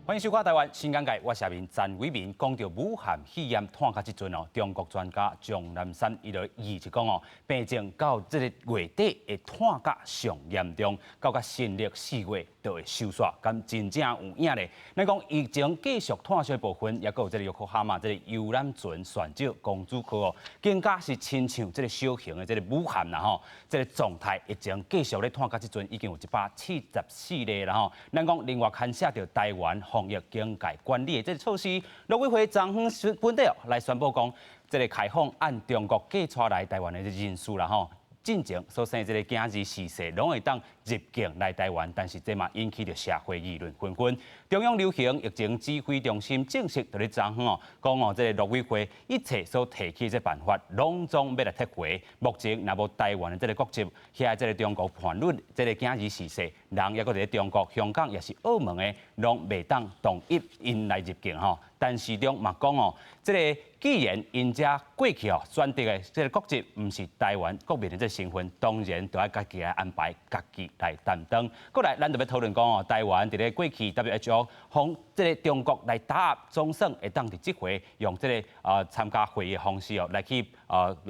欢迎收看台湾新眼界，我是阿明詹伟民。讲到武汉肺炎探到即阵哦，中国专家钟南山伊就预测讲哦，病情到这个月底会探到上严重，到个新历4月就会收煞，咁真正有影咧。咱讲疫情继续探烧部分，也有这个约克哈马这个游览船船长公主科哦，更加是亲像这个小型的这个武汉啦吼，这个状态疫情继续咧探到即阵已经有174例啦吼。咱讲另外牵涉到台湾防疫警戒管理的这个措施，陆委会昨昏本地来宣布讲，这个开放按中国寄出来台湾的人数啦吼。进前所生这个检疫事实，拢会当入境来台湾，但是这嘛引起着社会议论纷纷。中央流行疫情指挥中心正式在咧昨昏哦，讲哦，这个陆委会一切所提起这办法，拢总要来撤回。目前若无台湾的这个国籍，遐这个中国判论这个检疫事实，人也搁在中国、香港也是澳门的，拢未当同意因来入境吼。但是中嘛讲哦，这个既然因遮过去哦选择的这个国籍唔是台湾国民的这身份，当然就要家己来安排，家己来担当。过来，咱就要讨论讲哦，台湾伫咧过去 WHO 从这个中国来打压，总算会当伫即回用这个参加会议的方式哦来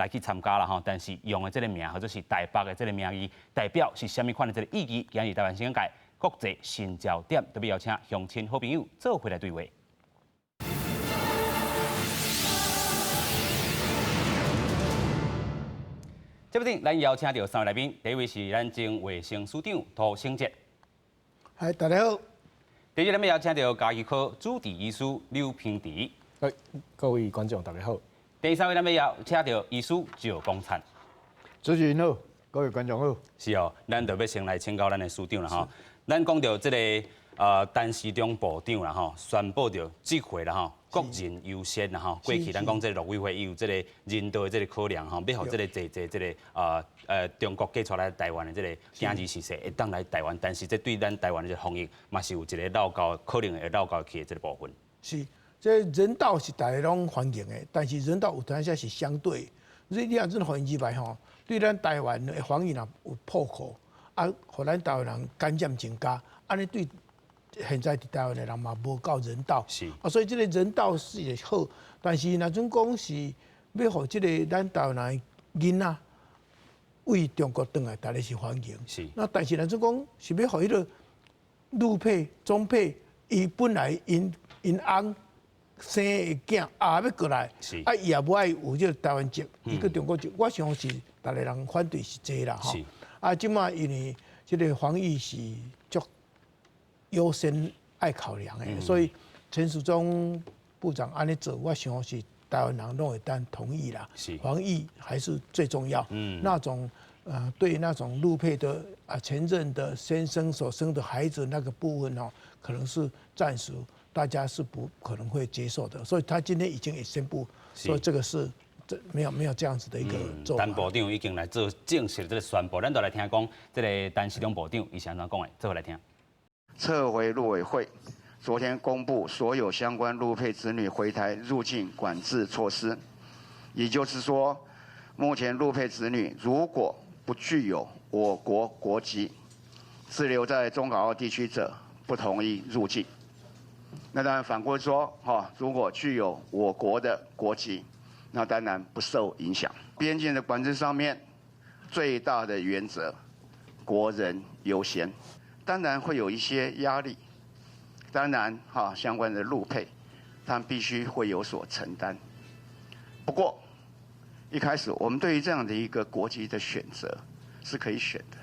去参加啦吼。但是用的这个名或者是台北的这个名义，代表是虾米款的这个意义？今日台湾新闻界国际新焦点，特别邀请乡亲好朋友做回来对话。这部电咱邀请到3位来宾，第一位是咱前卫生署长涂成哲，嗨，大家好。第二，咱要邀请到家医科主治医师刘平迪，各位观众大家好。第三位，咱要邀请到医师赵光灿，主持人好，各位观众好。是哦，咱就要先来请教咱的署长啦吼。咱讲到这个陈时中部长啦吼，宣布着即回啦吼。国人优先啦吼，过去咱讲这个陆委会伊有这个人道的这个考量吼，要互这个这个中国寄出来台湾的这个检疫事实会当来台湾，但是这对咱台湾的防疫嘛是有一个绕高可能会绕高去的这个部分。是，这人道是大家拢欢迎的，但是人道有当下是相对，所以你若真防疫之外吼，对咱台湾的防疫若有破口，互咱台湾人感染增加，安尼对。现在台湾的人嘛无够人道，是所以这个人道是也好，但是若种讲是要互这个咱台湾人囡仔为中国转来，大家是欢迎。是。那但是若种讲是要互迄个陆配、中配，伊本来因翁生的囝要过来，伊也无爱有这个台湾籍，伊个中国籍，我想是大家人反对是这啦吼。即马因为这个防疫是足。优先爱考量的，所以陈时中部长安尼做，我想是台湾人拢会当同意啦。防疫还是最重要。那种对那种陆配的前任的先生所生的孩子那个部分哦，可能是暂时大家是不可能会接受的，所以他今天已经也宣布说这个是。没有这样子的一个做法。陈部长已经来做正式的这个宣布，咱就来听讲这个陈时中部长伊是安怎讲的，做来听。撤回陆委会昨天公布所有相关陆配子女回台入境管制措施，也就是说，目前陆配子女如果不具有我国国籍，滞留在中港澳地区者不同意入境。那当然反过来说，如果具有我国的国籍，那当然不受影响。边境的管制上面，最大的原则，国人优先。当然会有一些压力，当然相关的陆配，他们必须会有所承担。不过，一开始我们对于这样的一个国籍的选择是可以选的。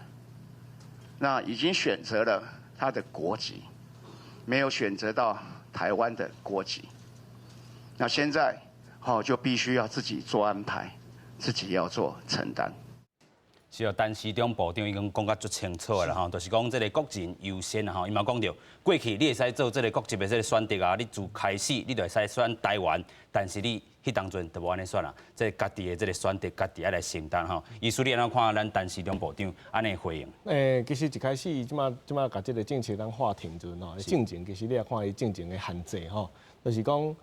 那已经选择了他的国籍，没有选择到台湾的国籍。那现在就必须要自己做安排，自己要做承担。是哦，陈时中部长已经讲甲足清楚的啦吼，就是讲这个国人优先啦吼。伊嘛讲到，过去你会使做这个国籍的这个选择啊，你自开始你就会使选台湾，但是你迄当阵就无安尼选啦，这家己的这个选择家己爱来承担吼。意思你安怎看咱陈时中部长安尼回应？其实一开始即马甲这个政策咱划停阵吼，进前其实你也看伊进前的限制吼，就是讲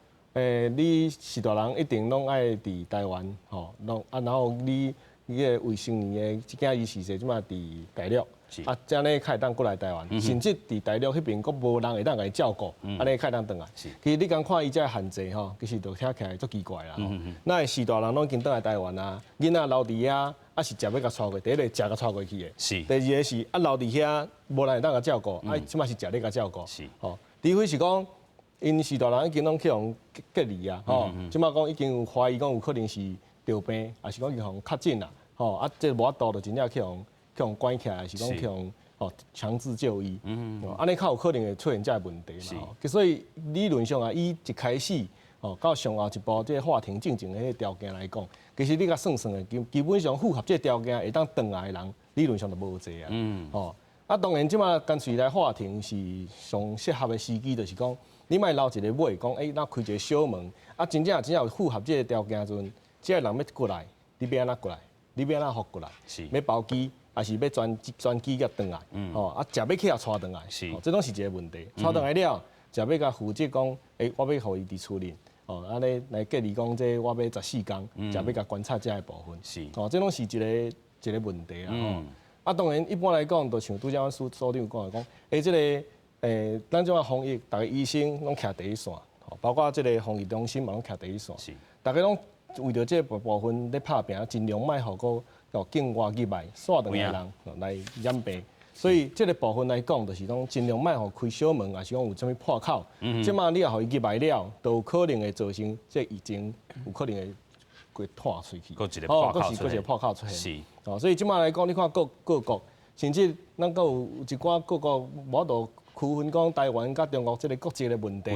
你是大人一定拢爱伫台湾吼，然后你伊个卫生年的即件医师说，即马伫大陆，啊，这样呢开当过来台湾，甚至伫大陆迄边佫无人会当来照顾，安尼开当转来。其实你讲看伊这限制吼，其实就听起来足奇怪啦。那会四大人拢已经倒来台湾啊，囡仔留伫遐，啊是食要甲带过，第一个食甲带过去的，第二个是啊留伫遐，无人会当甲照顾，啊即马是食咧甲照顾，吼，除非是讲。因四大人已经拢去互隔离啊，吼，即马讲已经有怀疑讲有可能是着病，还是讲去互确诊啦，吼，啊，这无法度就真正去互关起来，还是讲去互强制就医，安尼较有可能会出现这个问题嘛，所以理论上啊，伊一开始到上后一步这个法庭进程的迄个条件来讲，其实你甲算算的，基本上符合这个条件会当转来的人，理论上就无济啊，吼，啊，当然即马干脆来法庭是上适合的时机，就是讲。你莫留一个尾，讲咱开一个小门，啊，真正有符合这个条件时阵，这个人要过来，你要安怎过来？你要安怎复过来？要包机，还是要专机甲转来？啊，食要去也带转来，这拢是一个问题。带转来了，食要甲负责讲，我要互伊伫厝里，安尼来隔离讲，这我要14天，食要甲观察这个部分，这拢是一个问题啦。啊，当然一般来讲，就像拄则阮所长讲的讲，这个。咱种防疫，逐个医生拢徛第一线，包括即个防疫中心嘛拢徛第一线。大家拢为着即个部分咧拍拼，尽量莫互个境外入来，线断的人来染病。所以即个部分来讲，就是讲尽量莫互开小门，还是讲有啥物破口。即马你也互伊入来了，都有可能会造成即疫情有可能会过拖出去。搁一个破口出现。一个破口出现。所以即马来讲，你看各国，甚至咱搁有一寡各国无度。区分讲台湾甲中国这个国籍的问题，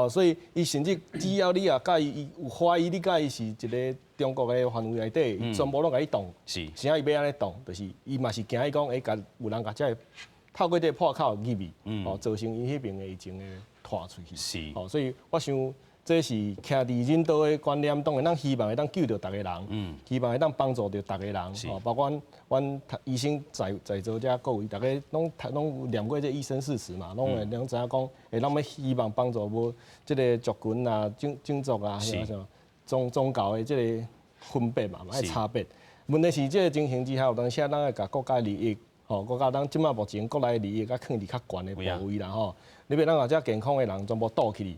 所以伊甚至只要你甲伊有怀疑，你甲伊是一个中国的范围内底，伊全部拢甲伊动，啥伊要安尼动，就是伊嘛是惊伊讲，甲有人甲这透过这个破口入去，造成伊迄边的疫情的拖出去，所以我想。这是徛伫人道的观念，当然咱希望会当救着逐个人，希望会当帮助着逐个人，包括阮医生在座遮各位，大家拢念过这医生事实嘛，拢知影讲，咱要希望帮助无即个族群啊、种族啊，宗教的即个分别嘛，爱差别。问题是即个情形之下，有当时咱会甲国家利益，国家咱即马目前国内利益甲放伫较悬的部位啦，吼。你别咱个遮健康的人全部倒去哩，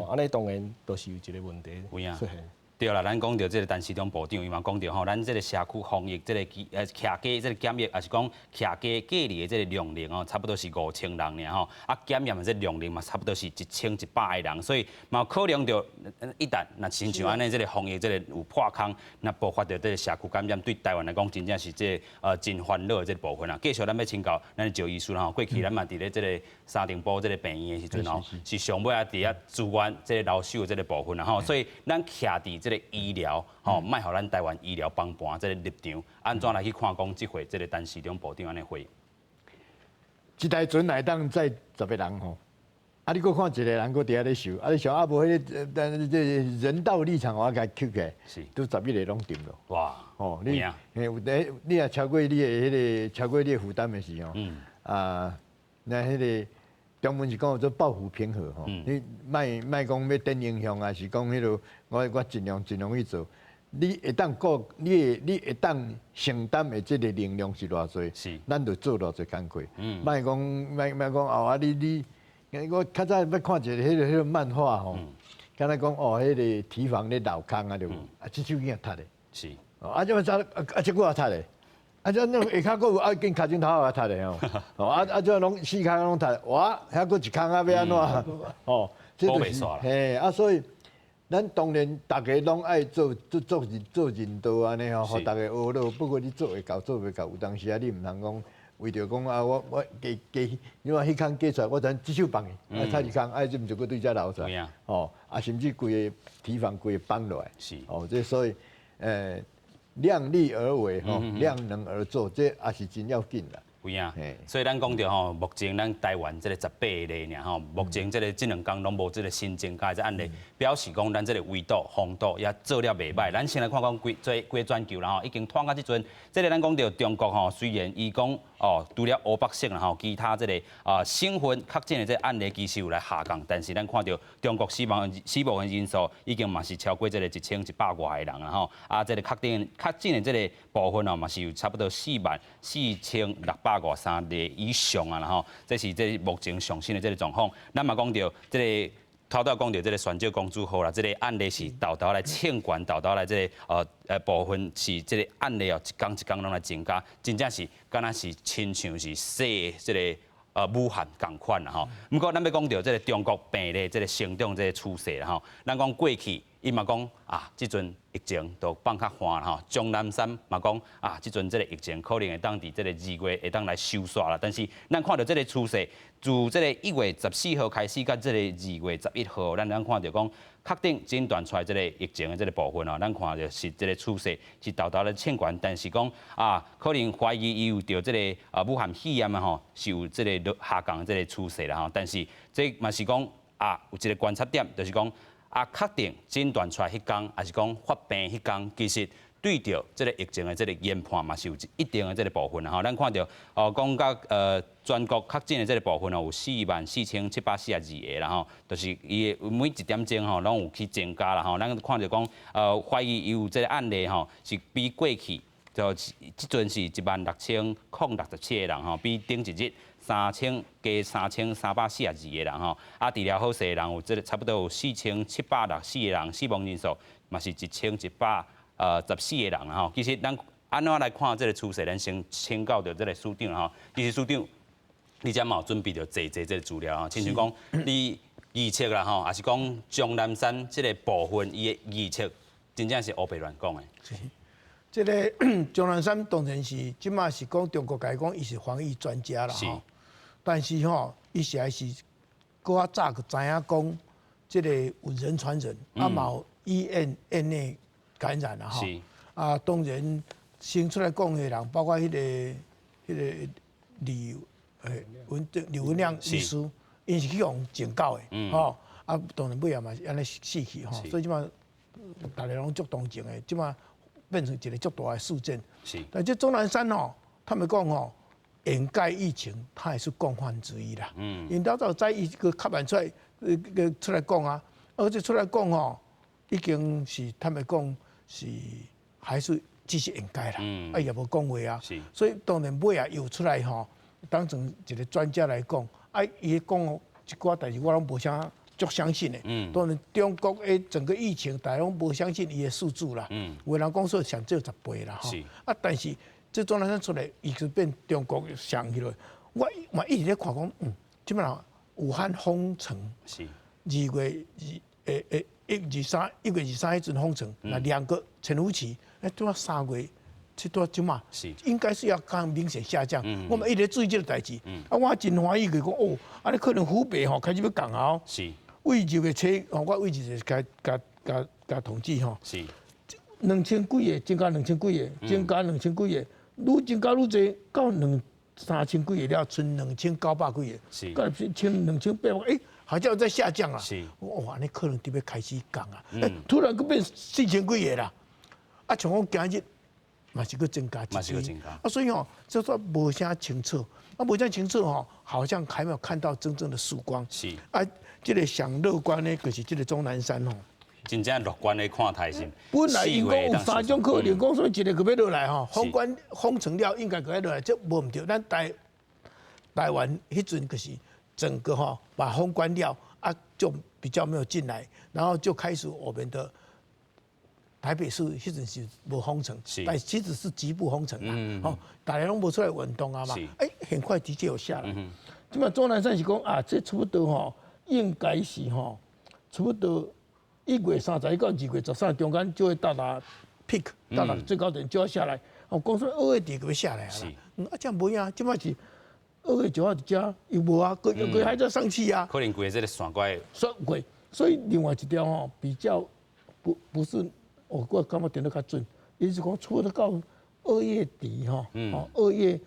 安尼当然都是有一个问题出现。对啦，咱讲到这个陈时中部长，伊嘛讲到吼，咱这个社区防疫，这个徛家这个检疫，还是讲徛家隔离的这个量能哦，差不多是5000人尔吼，啊检验的这量能嘛，差不多是1100个人，所以嘛可能着一旦那亲像安尼这个防疫这个有破空，那爆发着这个社区感染，对台湾来讲真正是这真烦恼的这个部分啊。继续咱要请教咱赵医师啦吼，过去咱嘛伫咧这个沙丁堡这个病院的时阵吼，是上尾啊伫遐资源这个留守的这个部分啦吼，所以咱徛伫这个医疗吼，莫互咱台湾医疗帮盘这个立场，安怎来去看讲即回这个陈时中部长安尼会？一台船内当载10个人吼，啊你搁看一个人搁伫遐咧受，啊你想啊无迄个，但是这人道立场我甲吸起来，都11个拢定了。哇！哦，你你也超过你的迄个超过你的负担的时候，那迄个。中文是讲做抱负平和吼，你莫讲要等影响啊，是讲迄落我尽量去做。你会当你会当承担的这个能量是偌济，咱就做偌济工课。莫讲哦啊你，我较早要看一个迄个漫画吼，敢若讲哦迄个提防咧老坑啊，对无？啊，即手囝读的，是，啊，即早即个也读的。啊，即那下骹佫有啊，跟脚趾头也读的哦，即拢4骹拢读，哇，遐佫一空啊，要安怎？哦，这就是嘿，啊，所以咱当然大家拢爱做人道安尼吼，互大家学咯。不过你做会到，做袂到，有当时啊，你毋通讲为着讲啊，我加，你话迄空加出来，我等即手放去，啊，差2空，啊，这毋就佫对遮流出来，哦，啊，甚至规个提防规个放落来，哦，这所以量力而为吼，量能而做，这也是真要紧啦。有影，所以咱讲着吼，目前咱台湾这个18例尔吼，目前这2天拢无这个新增加这案例，表示讲咱这个围堵、防堵也做了袂歹。咱先来看讲规全球啦吼，已经拖到即阵，这个咱讲着中国吼，虽然伊讲除了乌北省啦吼，其他这个省份确诊的这案例其实有来下降，但是咱看到中国死亡的人数已经嘛是超过这个1100外个人啊吼，这个确诊的这个部分嘛是有差不多44653例以上啊啦吼，这是目前上新的这个状况。咱嘛讲到这个。头讲到这个选举公主号啦，这个案例是豆豆来欠管，豆豆来这个部分是这个案例一天拢来增加，真正是敢若是亲像是说这个武汉共款啦吼。不过咱要讲到这个中国病例这个成长这个趋势啦吼，咱讲过去伊嘛讲即阵疫情都放较缓啦吼，钟南山嘛讲即阵这个疫情可能会当伫这个2月会当来收煞啦，但是咱看到这个趋势。自这个1月14号开始，到这个2月11号，咱看到讲确定诊断出来这个疫情的这个部分咱看到是这个趋势是豆豆咧欠管，但是讲可能怀疑伊有着这个武汉肺炎吼，是有这个下降的这个趋势啦吼。但是这嘛是讲有一个观察点，就是讲确定诊断出来迄天，还是讲发病迄天，其实。对着这个疫情的这个研判嘛是有一定的这个部分啦吼，咱看到讲到全国确诊的这个部分有44742个啦吼，就是伊每1点钟吼拢有去增加啦吼，咱看到讲怀疑有这个案例吼是比过去就即阵是16067个人吼，比顶一日3342个人吼，治疗好势的人有这个差不多有4764个人，死亡人数嘛是1114个人吼，其实咱安怎来看这个趋势，咱先请教到这个署长吼。其实署长，你遮嘛有准备着这个资料吼，亲像讲你预测啦吼，也是讲钟南山这个部分伊的预测，真正是黑白乱讲的。这个钟南山当然是即马是讲中国讲伊是防疫专家啦吼，但是吼伊实在是搁较早就知影讲，这个有人传人，嘛有医院内。感染了哈，当然先出来讲的人，包括迄个李文亮医师，因是去用警告的，吼，当然尾也嘛是安尼死去吼，所以即马大家拢足同情的，即马变成一个足大的事件。但这钟南山吼，他们讲吼，掩盖疫情，他也是共犯之一啦。因老早在一个开办出来，出来讲啊，而且出来讲吼，已经是他们讲。是还是继续掩盖啦，也无讲话啊，所以当然尾啊又出来吼，当成一个专家来讲，伊讲一寡代志我拢无啥足相信的。当然中国的整个疫情，大家拢无相信伊的数字啦。有人讲说上少10倍啦，但是这钟南山出来，伊就变中国上去了。我嘛一直咧看讲，基本上武汉封城，2月1月23迄阵封城，那2个潜伏期，拄啊3月，即嘛，应该是要刚明显下降。我们一直注意这个代志，我真欢喜，佢讲你可能湖北吼开始要降啊。为2月初，我为2月加统计吼，2000几个增加2000几个，增加2000几个，愈增加愈侪，到3000几个了，剩2900几个，到2800，好像在下降啊！哇，那可能特别开始降啊！突然变4000几个啦！像我今日嘛是个增加，所以就说无啥清楚，无啥清楚好像还没有看到真正的曙光。这个上乐观的，就是这个钟南山真正乐观的看态势。本来因讲有3种可能，讲说一个个要落来封城了应该个要落来，这无唔对。咱台湾迄阵就是整个把封关掉就比较没有进来，然后就开始我们的台北市迄阵是无封城，但其实是局部封城啦。大家拢无出来运动啊嘛，很快的确有下来。即嘛钟南山是讲这差不多应该是差不多1月31到2月13中间就会到达 peak， 到达最高点就要下来。讲说2月底就要下来了，这样无呀，即嘛是。2月9号加又无啊，佢还在上去啊。可能过这个线怪。所以另外一条比较不是，我感觉点得较准，也就是讲，除了到2月底2月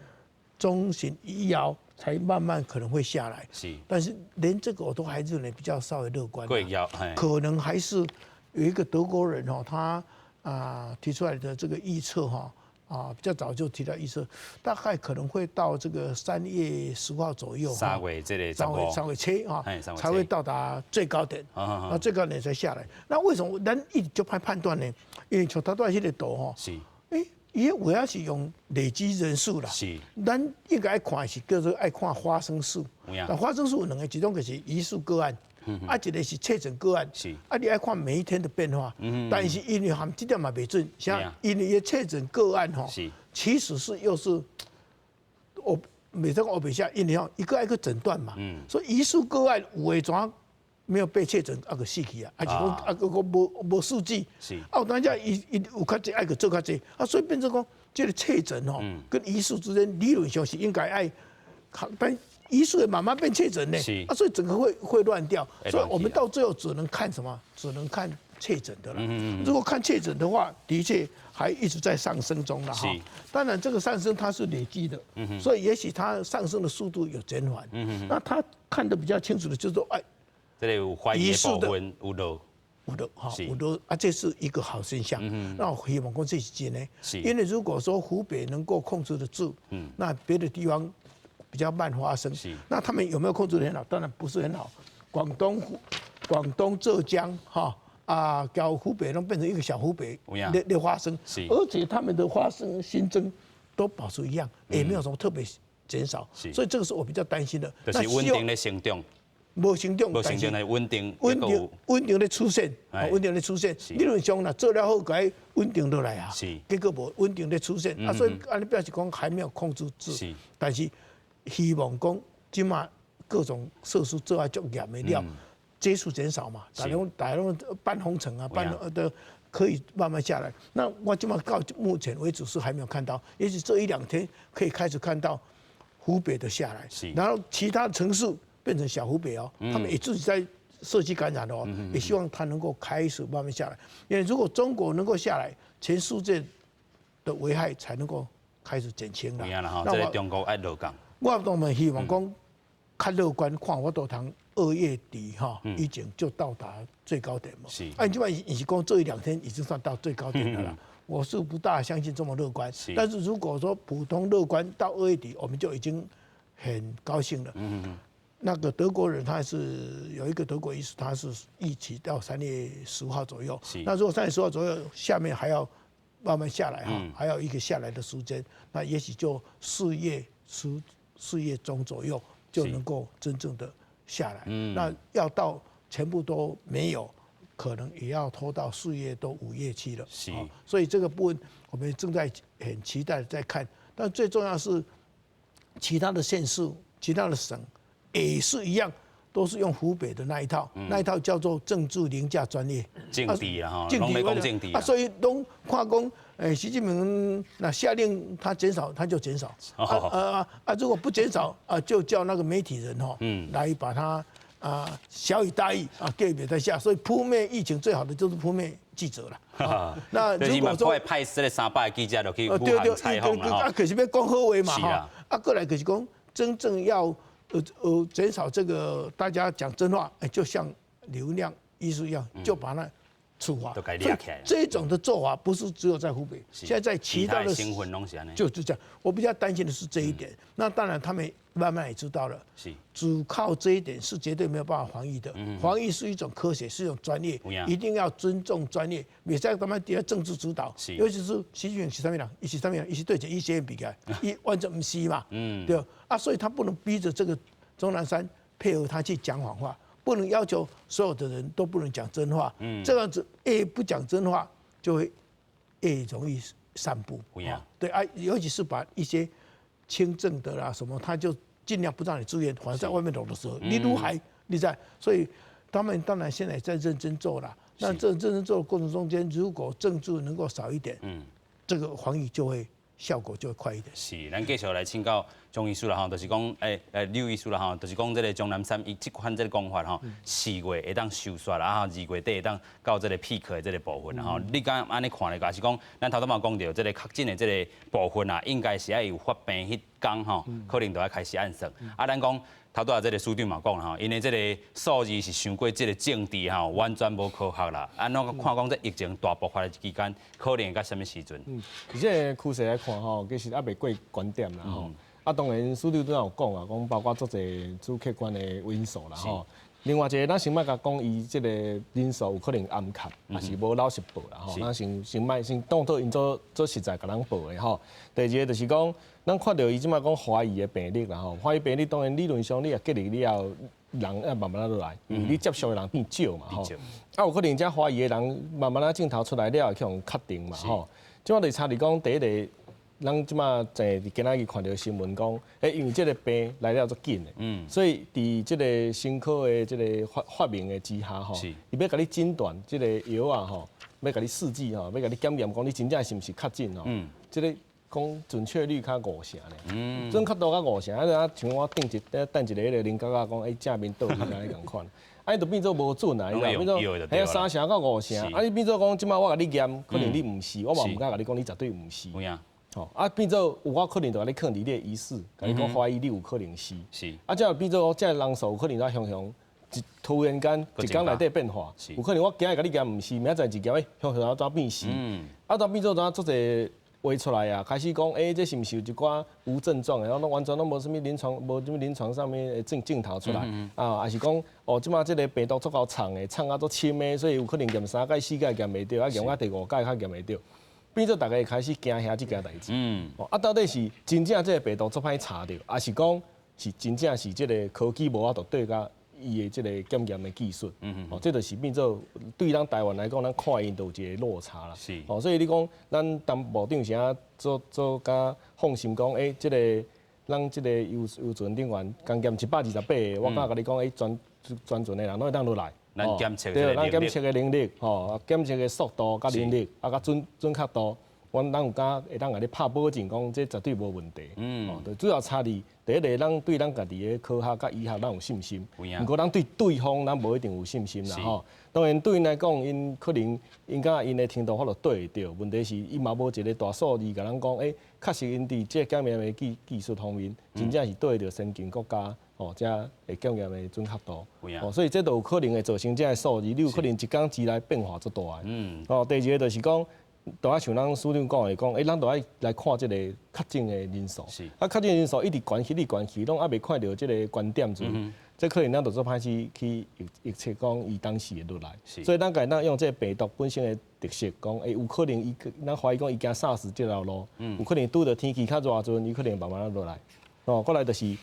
中型医疗才慢慢可能会下来。是，但是连这个我都还认为比较稍微乐观。贵药，可能还是有一个德国人他提出来的这个预测比较早就提到预测，大概可能会到这个3月10号左右。3月这个3月7才会到达最高点，那最高点才下来。那为什么咱一直就判断呢？因为像他段迄个图是，伊我要是用累积人数啦，是，咱应该爱看是叫做爱看发生数。那发生数有2个，一种就是疑似个案，一个是确诊个案。是，你爱看每一天的变化。但是因为含这点嘛袂准，像因为确诊个案其实是又是每这个欧北下，因为一个一个诊断嘛，所以疑似个案有的怎没有被确诊，个死去啊，还是讲个无数据，当家伊有较济，个做较济，所以变成讲这个确诊跟疑似之间理论上是应该爱，但疑似慢慢变确诊呢，所以整个会乱掉，所以我们到最后只能看什么？只能看确诊的了。如果看确诊的话，的确还一直在上升中了哈。当然这个上升它是累积的，所以也许它上升的速度有减缓。那他看得比较清楚的就是说，这里有怀疑的部分有落，有落这是一个好现象。那我希望讲这是真的，因为如果说湖北能够控制得住，那别的地方比较慢发生。那他们有没有控制得很好？当然不是很好。广东、浙江搞湖北都变成一个小湖北的发生，而且他们的发生新增都保持一样，也没有什么特别减少。所以这个是我比较担心的。就是稳定的成长。无成长，无成长的稳定的出现，稳定的出现。理论上啦，做了好，该稳定落来啊。结果无稳定的出现，所以按你表示讲还没有控制住。但是希望讲，今嘛各种设施做啊足严的了，接触减少嘛，大家半封城啊，的可以慢慢下来。那我今嘛到目前为止是还没有看到，也许这1-2天可以开始看到湖北的下来，然后其他城市。变成小湖北他们也自己在社区感染也希望它能够开始慢慢下来。因为如果中国能够下来，全世界的危害才能够开始减轻了。那中国爱乐观，我当然希望讲较乐观，看我都谈2月底已经就到达最高点嘛。你基本上是讲这1-2天已经算到最高点的了。我是不大相信这么乐观，但是如果说普通乐观到2月底，我们就已经很高兴了。那个德国人他是有一个德国医师，他是预期到3月15号左右。那如果3月15号左右，下面还要慢慢下来还有一个下来的时间，那也许就4月中左右就能够真正的下来。那要到全部都没有，可能也要拖到4月多5月去了。所以这个部分我们正在很期待在看，但最重要是其他的县市、其他的省。也是一样，都是用湖北的那一套，那一套叫做政治凌驾专业，政治啦，拢没讲政治所以拢看讲，习近平那下令他减少，他就减少，如果不减少就叫那个媒体人来把他小以大义给别再下，所以扑灭疫情最好的就是扑灭记者了。那如果说派死了300个记者就去武汉采访了可是要讲好话嘛过来可是讲真正要。减少这个大家讲真话，就像流量艺术一样，就把它处罚。这种的做法不是只有在湖北，现在在其他的就是这样。我比较担心的是这一点。那当然他们慢慢也知道了，只靠这一点是绝对没有办法防疫的。防疫是一种科学，是一种专业，一定要尊重专业。别再他们底下政治主导，尤其是习近平是什么人？是什么人？是对着医学院比较，完全不是嘛，对所以他不能逼着这个钟南山配合他去讲谎话，不能要求所有的人都不能讲真话。这样子不讲真话，就会容易散布。对尤其是把一些轻症的啦什么，他就尽量不让你住院，反正在外面走的时候，你如海你在，所以他们当然现在在认真做了。那这认真做的过程中间，如果政治能够少一点，这个防疫就会效果就会快一点。是，咱继续来请教钟医师啦就是讲刘医师啦就是讲这个钟南山伊这款这个讲法4月会当收煞啦，2月底会当到这个 peak 的这个部分你敢安尼看咧？还是讲咱头拄嘛讲到这个确诊的这个部分应该是要有发病天吼，可能就要开始按算。啊，咱讲头拄仔这个署长嘛讲啦吼，因为这个数字是伤过这个政治吼，完全无科学啦。啊，咱看讲这疫情大爆发的期间，可能到什么时阵？而且趋势来看吼，其实还未过观点啦吼。啊，当然署长都有讲啊，讲包括足侪主客观的因素啦吼。另外一个，咱先莫甲讲伊即个人数有可能暗卡，也是无老实报啦吼。咱先莫先当作因做实在甲咱报的吼。第二个就是讲，咱看到伊即摆讲怀疑的病例啦吼，怀疑病例当然理论上你也隔离你后，人要慢慢落来，因为你接触的人变少嘛吼。啊，有可能遮怀疑的人慢慢镜头出来了，去互确定嘛吼。即摆就差伫讲第一个。咱即马在今仔日看到新闻讲，因为即个病来了足紧的，所以伫即个新科的即个发明的之下吼，伊要甲你诊断即个药啊吼，要甲你试剂吼，要甲你检验讲你真正是毋是确诊吼，即个讲准确率较50%咧，准确度较50%，啊像我等一个迄个林哥哥讲，正面倒去安尼共款，啊，伊就变做无准啊，伊变做30%到50%，啊，你变做讲即马我甲你验，可能你毋是，我嘛毋敢甲你讲你绝对毋是。吼，啊变做有我可能就甲你放伫你的疑似，甲你讲怀疑你有可能是。是。啊，即变做即人数有可能在向突然间一天内底变化，有可能我今日甲你讲毋是，明仔载一件向怎变是。啊，怎变做怎做者画出来啊？开始讲，这是毋是有一寡无症状的，然后完全都无什么临床上面的镜头出来。啊，还是讲，即马即个病毒足够长的，长啊足深的，所以有可能验3届4届验袂到，啊验到第5届较验袂到。变做大家开始惊遐即件代志，啊，到底是真正即个病毒做歹查着，还是讲是真正是即个科技无法度对甲伊的即个检验的技术，这就是变做对咱台湾来讲，咱看因都有一个落差啦。是，所以你讲咱当部长是啊做甲放心讲，即个咱即个邮船人员刚检128个，我敢甲你讲，专船的人拢会当落来。咱检测对，咱检测的能力，检测的速度甲能力，甲准确度，咱有敢会当甲你拍保证，讲这绝对无问题。就主要差伫第一个，咱对咱家己的科学甲医学咱有信心。不过咱对对方咱无一定有信心啦吼。当然对因来讲，因可能因甲因的程度法度对会着，问题是伊嘛无一个大数字甲咱讲，确实因伫这检验的技术方面，真正是对着先进国家。才会检验的准确度，所以这都有可能会造成这个数字，你有可能一天之内变化足大的。第二个就是讲，都要像咱署长讲的讲，咱都要来看这个确诊的人数。啊，确诊人数一直悬起，拢还未看到这个观点阵，这可能咱就做歹势去预测讲伊当时会落来。所以咱家咱用这个病毒本身的特色，讲有可能咱怀疑讲伊行SARS这条路，有可能拄着天气较热阵，伊可能慢慢落来。过来就是。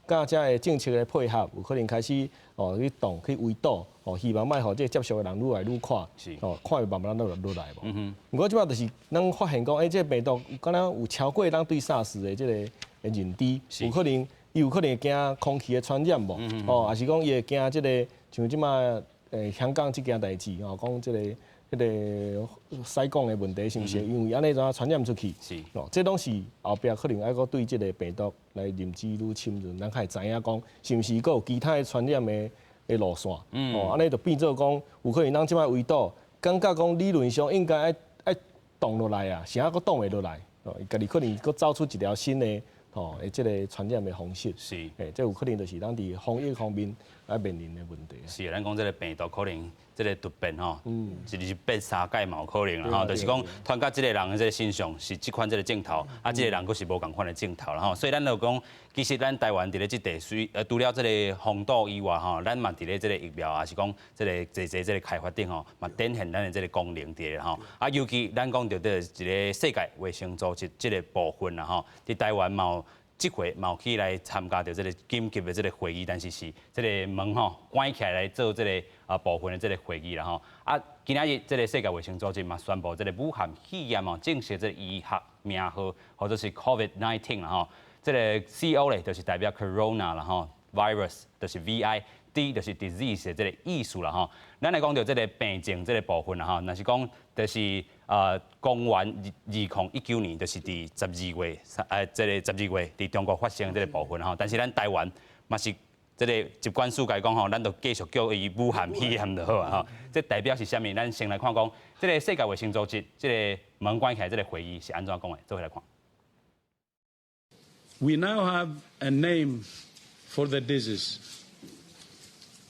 甲遮个政策的配合，有可能开始去动去围堵，希望卖互这接触的人愈来愈快，看会慢慢落来无。不过即摆就是咱发现讲，这病毒敢若有超过咱对 SARS 的这个认知，有可能伊有可能惊空气的传染无，还是讲伊会惊这个像即摆香港这件代志，讲这个。迄个西港的问题是毋是因为安尼怎传染出去？是，这拢是后壁可能还阁对这个病毒来认知愈深入，咱才会知影讲是毋是阁有其他的传染的路线？安尼就变做讲有可能咱即摆围堵，感觉讲理论上应该爱动落来啊，是啊，阁动袂落来，家己可能阁走出一条新的这个传染的方式。是，这有可能就是咱伫防疫方面来面临的问题。是，咱讲这个病毒可能。这个突变吼，就是变3届嘛有可能啦吼，就是讲传到这个人的这个身上是这款这个镜头，啊，这个人佫是无共款的镜头啦吼，所以咱就讲，其实咱台湾伫咧这地区，除了这个防堵以外吼，咱嘛伫咧这个疫苗，也是讲这个这个开发顶吼，嘛展现咱的这个功能伫咧吼，啊，尤其咱讲到这个世界卫生组织这个部分啦吼，伫台湾嘛。这回嘛有去来参加到这个紧急的这个会议，但是这个门吼关起来做这个部分的这个会议啦吼。啊，今仔日这个世界卫生组织嘛宣布这个武汉肺炎哦正式这个医学名号，或者是 COVID-19 啦吼。这个 CO 咧就是代表 Corona 啦吼 ，Virus 就是 VI。D 就是 disease 的这个意思啦吼，咱来讲到这个病症这个部分啦吼，若是讲就是公元2019年，就是伫12月，这个12月伫中国发生这个部分吼，但是咱台湾嘛是这个疾管署来讲吼，咱就继续叫伊武汉肺炎就好啊吼，这代表是啥物？咱先来看讲，这个世界卫生组织这个门关起来这个会议是安怎讲的？做伙来看。We now have a name for the disease,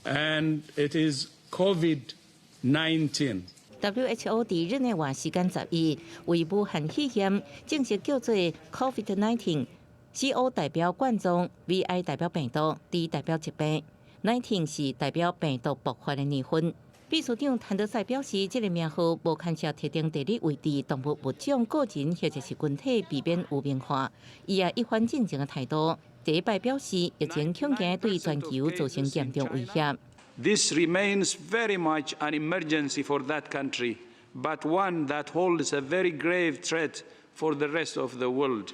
and it is COVID-19. WHO 伫日内瓦时间12为武汉肺炎正式叫做 COVID-19。CO 代表冠状 ，VI 代表病毒 ，D 代表疾病 ，19是代表病毒爆发的年份。秘书长谭德赛表示，这个名号无牵涉特定地理位置、动物物种、个人或者是群体，避免污名化。伊也一番进前的态度，第一摆表示，疫情恐惊对全球造成严重威胁。This remains very much an emergency for that country, but one that holds a very grave threat for the rest of the world,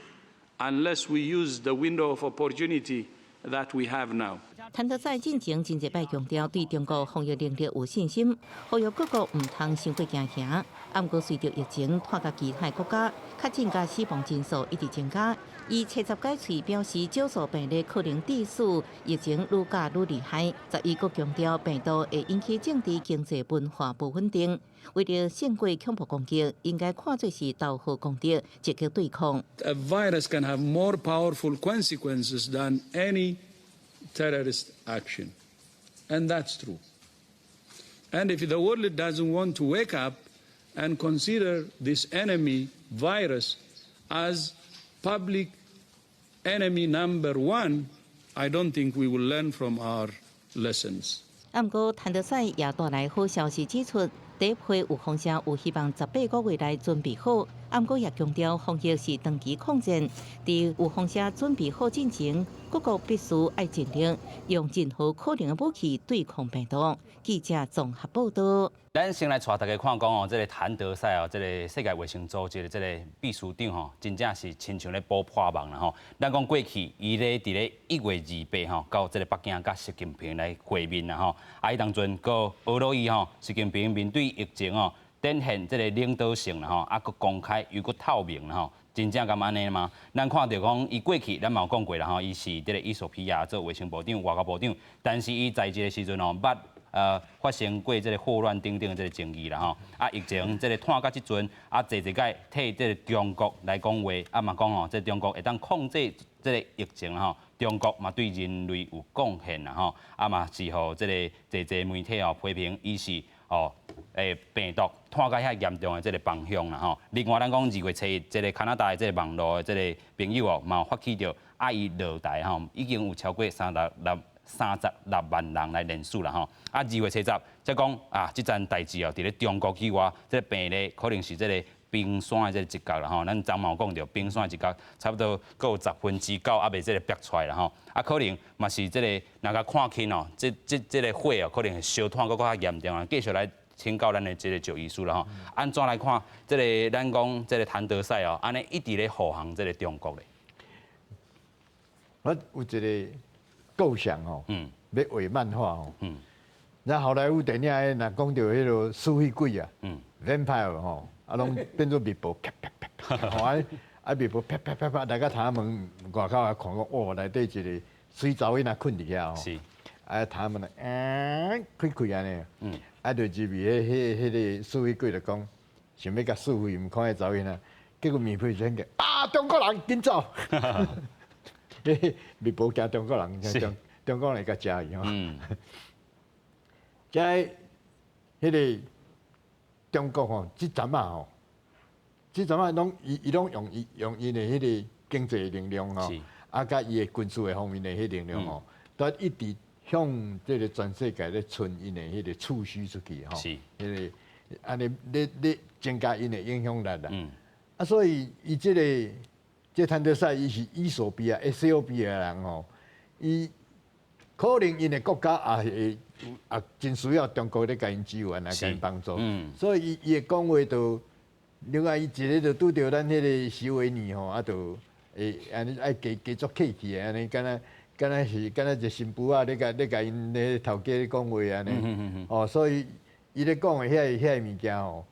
unless we use the window of opportunity that we have now. 谭德赛进前真侪摆强调对中国防疫能力有信心，呼吁各国唔通伤过惊吓。不过随着疫情拖到其他国家，确诊加死亡人数一直增加。伊切实解释表示，少数病例可能致死，疫情愈加愈厉害。伊阁强调病毒会引起政治、经济、文化不稳定。为了胜过恐怖攻击，应该看作是斗好攻击，积极对抗。A virus can have more powerful consequences than any terrorist action. And that's true. And if the world doesn't want to wake up and consider this enemy virus as public enemy number one, I don't think we will learn from our lessons. 不过，谭德赛也带来好消息，指出第一批有风险有希望18个月内准备好。不过也强调，防疫是长期抗战，在有风险准备好进前，各国必须爱尽力用任何可能的武器对抗病毒。记者综合报道。咱先来带大家看讲哦，这个谭德赛哦，这个世界卫生组织的这个秘书长吼，真正是亲像咧补破网啦吼。咱讲过去，伊咧伫咧1月28吼，到这个北京甲习近平来会面啦吼。伊当阵个俄罗伊吼，习近平面对疫情哦，展现这个领导性啦吼，佫公开又佫透明啦吼。真正咁安尼吗？咱看到讲，伊过去咱嘛有讲过啦吼，伊是这个伊索比亚做卫生部长、外交部长，但是伊在职的时阵哦，发生过这个霍乱等等这个争议啦吼，疫情这个拖到即阵，侪届替这个中国来讲话，嘛讲吼，这中国会当控制这个疫情啦吼，中国嘛对人类有贡献啦吼，嘛是互这个侪媒体批评伊是病毒拖到遐严重的这个方向啦吼。另外咱讲2月7日，这个加拿大的这个网络的这个朋友哦，嘛发起着伊落台吼，已经有超过36万人来连署啦吼。2月7日则讲即件代志哦，伫咧中国以外，这个病例可能是这个冰山的这个一角啦吼。咱昨嘛有讲到冰山的一角，差不多佫有9%还未这个逼出来啦吼。可能嘛是这个若甲看轻哦，这个火哦，可能烧炭佫较严重啊。继续来请教咱的这个就医师啦吼。安怎来看这个咱讲这个谭德赛哦，安尼一直咧护航这个中国咧？我有一个构想吼，要画漫画吼，那好莱坞电影诶，若讲到迄个死灰鬼啊，vampire 吼，拢变做灭暴，啪啪啪啪，吼灭暴啪啪啪啪，大家他门外口啊看讲，哦，内底一个水查某仔困伫遐吼，是，他们开安尼，就入去迄个死灰鬼就讲，想要甲死灰，毋看迄查某仔，结果面皮先个中国人紧走，灭暴惊中国人，中国人会甲食伊吼。在迄个中国吼，即阵拢伊拢用伊的迄个经济力量吼，甲伊的军事的方面的迄力量吼，都一直向这个全世界咧传因的迄个储蓄出去吼，迄个安尼咧增加因的影响力啦。所以伊这谭德赛伊是伊索比亚 SOB 的人吼，伊可能因的国家也真需要中国咧甲因支援来甲因帮助，所以伊的讲话就，另外伊一个就拄着咱迄个徐维尼吼，就会安尼爱继续客气的安尼，敢若一个新妇啊，咧甲因咧头家咧讲话安尼，所以伊咧讲的遐物件吼，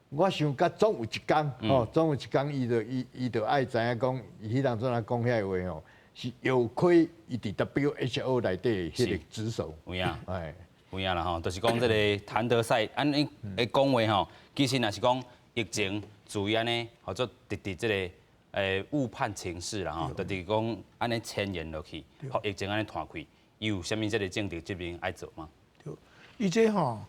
我想甲总有一天总有一天伊就爱知影讲，伊迄当阵啊讲遐话吼。是有亏伊伫 WHO 内底迄个指手，有影，有影啦吼，就是讲这个谭德赛安尼的讲话吼，其实若是讲疫情注意安尼，或者直这个误判情势啦吼，就是讲安尼牵延落去，互疫情安尼拖开，有啥物这个政治这边爱做吗？对，伊这吼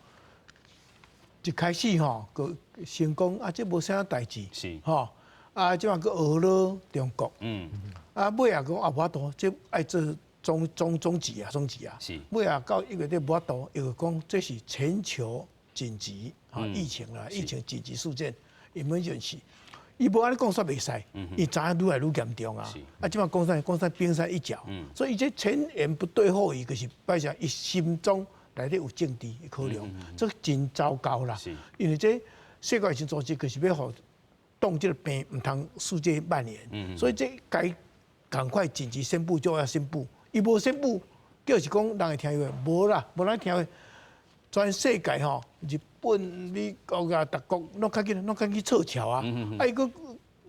一开始吼个成功啊，这无啥代志，是吼啊，即嘛个俄罗中国，啊尾啊讲啊无法度，这爱做终极啊，是尾啊到1月底无法度，又讲这是全球紧急疫情啦，疫情紧急事件 emergency。伊无安尼讲煞袂使，伊知影愈来愈严重啊！啊，即摆讲啥冰山一角，所以这前言不对后语，就是摆上伊心中内底有政治的考量，这真糟糕啦。因为这世界卫生组织就是要互动这个病唔通世界蔓延，所以这该赶快紧急宣布就要宣布，伊无宣布，就是讲人会听话，无啦，无人听话。全世界吼，日本、美国啊，各国拢较紧去撤侨啊。啊，伊个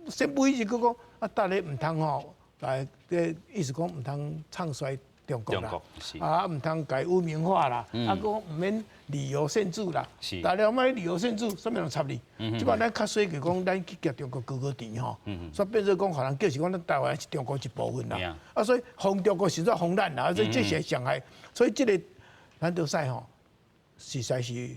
宣布伊是讲啊，大家唔通吼，来个意思讲唔通唱衰中国啦，啊唔通改污名化啦，啊讲唔免旅游限制啦，大家买旅游限制，啥物人插你？即摆咱较细个讲，咱去夹中国高甜吼，所以变做讲，互人叫是讲咱台湾是中国一部分啦。啊，所以封中国实在封咱啦，所以这些伤害，所以这个咱都使吼。实在是，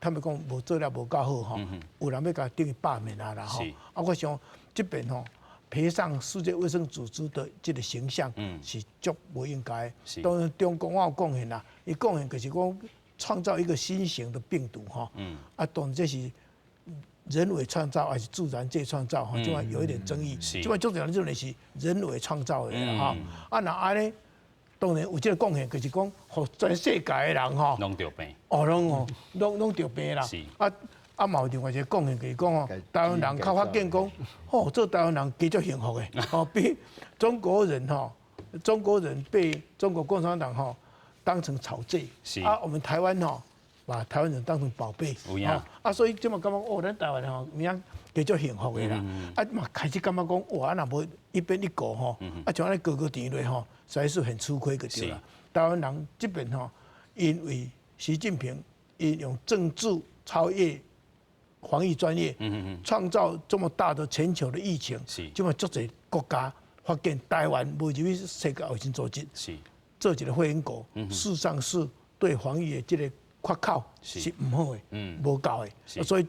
他们讲无做了无够好吼，有人要甲等于罢免啊啦吼。啊，我想这边吼赔上世界卫生组织的这个形象是足不应该。当然中国我有贡献啦，伊贡献就是讲创造一个新型的病毒吼。啊，当然这是人为创造还是自然界创造吼，这块有一点争议。这块重点认为是人为创造的啦吼。啊，那安尼。当然有这个贡献，就是讲，互全世界的人吼，拢得病，拢得病啦。啊，嘛有另外一个贡献，就是讲吼，台湾人较发现讲，做台湾人加足幸福的，比中国人被中国共产党当成草芥，啊，我们台湾把台湾人当成宝贝，啊，所以这么感觉咱台湾人明加足幸福的啦，啊嘛开始感觉讲，哇，若无一边一个啊像安尼高甜落实在是很吃亏个对啦。台湾人这边因为习近平因用政治超越防疫专业，创造这么大的全球的疫情，这么足侪国家发现台湾无入去世界卫生组织，做一个会员国，事实上是对防疫的这个缺口是唔好的，无够的，所以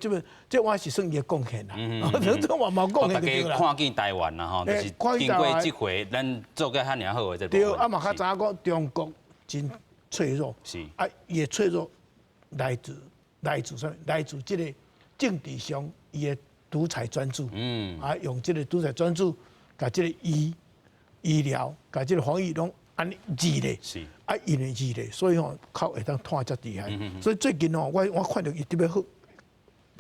这我是算伊的贡献啦。这我冇贡献就对啦。看见台湾啦吼，就是经过这回，咱做个遐尔好的这部分。对，啊嘛较知影讲中国真脆弱，啊，伊的脆弱来自啥？来自这个政治上伊的独裁专制，啊，用这个独裁专制，甲这个医疗，甲这个防疫拢安尼治咧，啊，因为治咧，所以靠会当拖遮厉害。所以最近我看到伊特别好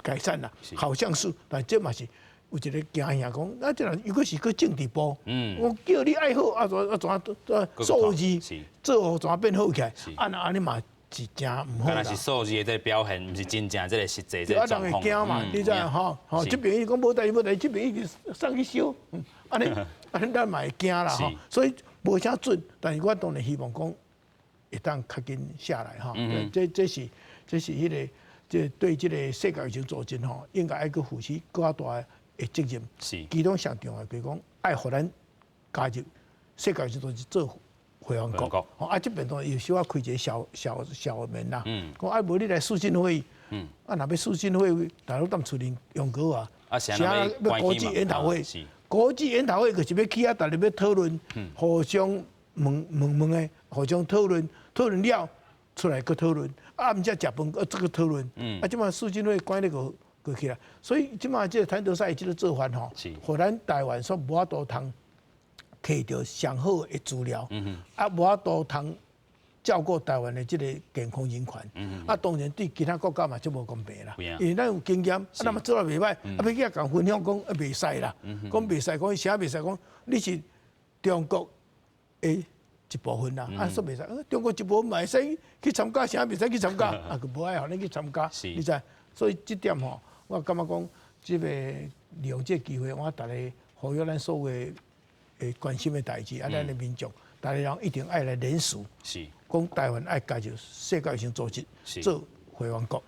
改善啦，好像是，但这嘛是有一个惊吓讲，那这人如果是个政治部，我叫你爱好啊，怎数字做怎变好起来，啊那安尼嘛是真唔好啦。敢若是数字的这表现，唔是真正这个实际这个状况。啊，人会惊嘛，你知影吼？这边伊讲无代志，这边伊送去烧，安尼咱嘛会惊啦吼。所以无啥准，但是我当然希望讲会当较紧下来哈。这是迄个。这对这个世界卫生组织应该爱去负起更大的责任。其中上重要就是讲，爱互咱加入世界卫生组织做会员国。啊，这边当然有小可开一个小门啦。讲啊，无你来视讯会议。啊，若要视讯会议，大陆当处理用过啊。啊，是要国际研讨会。国际研讨会就是要去大家要讨论，互相问的，互相讨论了。出来个讨论，啊，唔只食饭，这个讨论，啊，即马视讯会关那个过去啦，所以即马这个谭德赛这个做法互咱台湾说无法度通摕到上好的资料，啊，无法度通照顾台湾的这个健康人权，啊，当然对其他国家嘛就无公平啦，因为咱有经验，啊，那么做得袂歹，啊，要去甲分享讲袂使啦，讲袂使，讲啥袂使，讲你是中国诶。一部分啦，啊，说袂使，中国一部分嘛会使去参加，啥袂使去参加，啊，佢无爱互你去参加，你知？所以这点我感觉讲，这个利用这机会，我大家呼吁咱所有诶关心的代志，啊，咱的民众，大家人一定爱来联署，讲台湾爱加入世界卫生组织做会员国，